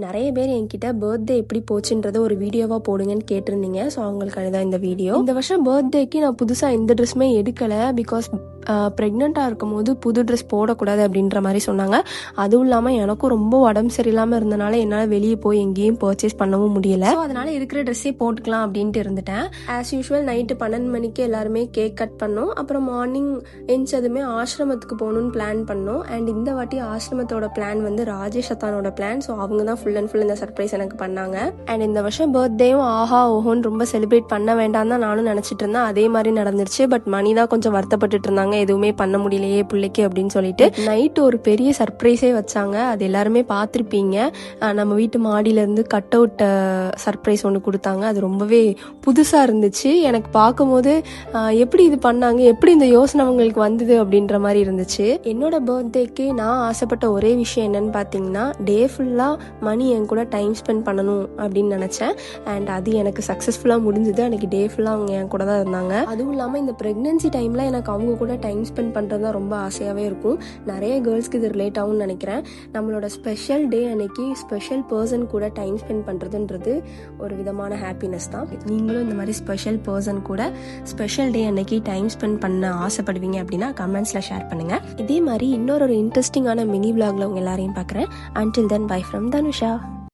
நிறைய பேர் என்கிட்ட பர்த்டே எப்படி போச்சுன்றத ஒரு வீடியோவாக போடுங்கன்னு கேட்டிருந்தீங்க. ஸோ அவங்களுக்கான தான் இந்த வீடியோ. இந்த வருஷம் பர்த்டேக்கு நான் புதுசாக எந்த ட்ரெஸ்ஸுமே எடுக்கலை. பிகாஸ் ப்ரெக்னெண்ட்டாக இருக்கும் போது புது ட்ரெஸ் போடக்கூடாது அப்படின்ற மாதிரி சொன்னாங்க. அதுவும் இல்லாமல் எனக்கும் ரொம்ப உடம்பு சரியில்லாமல் இருந்தனால என்னால் வெளியே போய் எங்கேயும் பர்ச்சேஸ் பண்ணவும் முடியலை. ஸோ அதனால் இருக்கிற ட்ரெஸ்ஸே போட்டுக்கலாம் அப்படின்ட்டு இருந்துட்டேன். ஆஸ் யூஷுவல் நைட்டு 12 மணிக்கு எல்லாருமே கேக் கட் பண்ணோம். அப்புறம் மார்னிங் எஞ்சதுமே ஆசிரமத்துக்கு போகணுன்னு பிளான் பண்ணோம். அண்ட் இந்த வாட்டி ஆசிரமத்தோட பிளான் வந்து ராஜேஷ் அத்தானோட பிளான். ஸோ அவங்க தான் ஃபுல் அண்ட் ஃபுல் இந்த சர்ப்ரைஸ் எனக்கு பண்ணாங்க. அண்ட் இந்த வருஷம் பர்த்டேயும் ஆஹா ஓஹோன்னு ரொம்ப செலிப்ரேட் பண்ண வேண்டாம் தான் நானும் நினச்சிட்டு இருந்தேன். அதே மாதிரி நடந்துருச்சு. பட் மணி தான் கொஞ்சம் வருத்தப்பட்டுட்டு இருந்தாங்க, எதுவுமே பண்ண முடியலையே பிள்ளைக்கு அப்படின்னு சொல்லிட்டு. நைட்டு ஒரு பெரிய சர்ப்ரைஸே வச்சாங்க. அது எல்லாருமே பார்த்துருப்பீங்க. நம்ம வீட்டு மாடியிலேருந்து கட் அவுட் சர்ப்ரைஸ் ஒன்று கொடுத்தாங்க. அது ரொம்பவே புதுசாக இருந்துச்சு. எனக்கு பார்க்கும்போது எப்படி இது பண்ணாங்க, எப்படி இந்த யோசனை அவங்களுக்கு வந்தது அப்படின்ற மாதிரி இருந்துச்சு. என்னோட பர்த்டேக்கு நான் ஆசைப்பட்ட ஒரே விஷயம் என்னன்னு பார்த்தீங்கன்னா, டே ஃபுல்லாக மணி என் கூட டைம் ஸ்பெண்ட் பண்ணணும் அப்படின்னு நினச்சேன். அண்ட் அது எனக்கு சக்ஸஸ்ஃபுல்லாக முடிஞ்சுது. அன்றைக்கி டே ஃபுல்லாக அவங்க என் கூட தான் இருந்தாங்க. அதுவும் இல்லாமல் இந்த ப்ரெக்னென்சி டைமில் எனக்கு அவங்க கூட டைம் ஸ்பெண்ட் பண்ணுறது தான் ரொம்ப ஆசையாகவே இருக்கும். நிறைய கேர்ள்ஸ்க்கு இது ரிலேட் ஆகும்னு நினைக்கிறேன். நம்மளோட ஸ்பெஷல் டே அன்னைக்கு ஸ்பெஷல் பர்சன் கூட டைம் ஸ்பெண்ட் பண்ணுறதுன்றது ஒரு விதமான ஹாப்பினஸ் தான். நீங்களும் இந்த மாதிரி ஸ்பெஷல் பர்சன் கூட ஸ்பெஷல் டே அன்னைக்கு டைம் ஸ்பெண்ட் பண்ண ஆசைப்படுவீங்க அப்படின்னா கமெண்ட்ஸில் ஷேர் பண்ணுங்கள். இதே மாதிரி இன்னொரு இன்ட்ரெஸ்டிங்கான மினி விளாகில் உங்கள் எல்லாரையும் பார்க்குறேன். Until then, bye from Dhanusha.